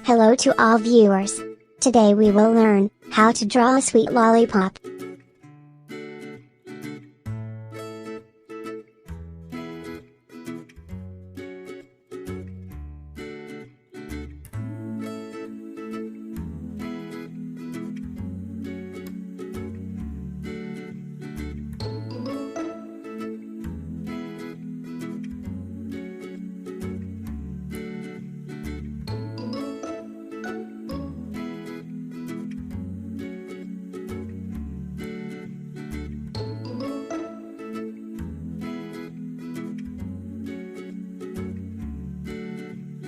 Hello to all viewers. Today we will learn how to draw a sweet lollipop.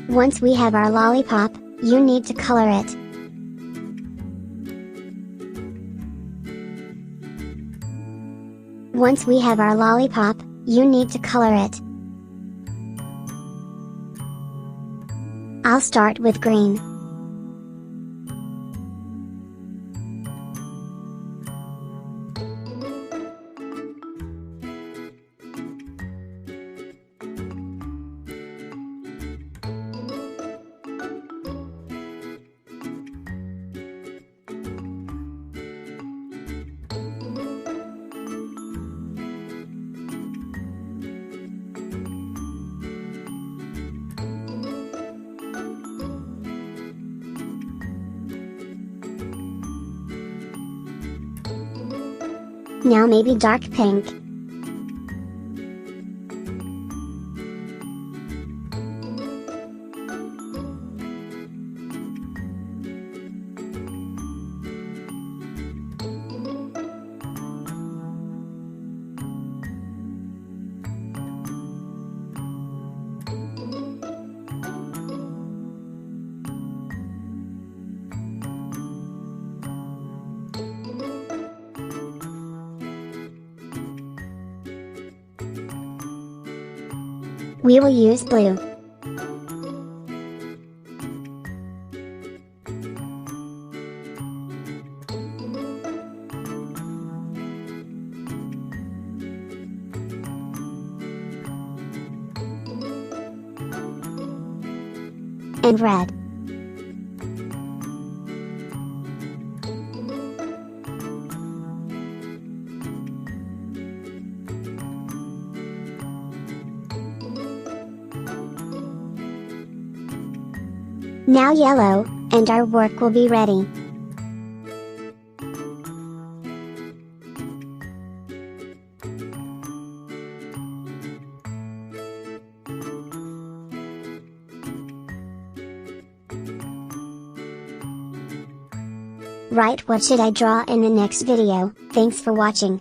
Once we have our lollipop, you need to color it. Once we have our lollipop, you need to color it. I'll start with green. Now maybe dark pink. We will use blue. And red. Now yellow, and our work will be ready. Right, what should I draw in the next video? Thanks for watching.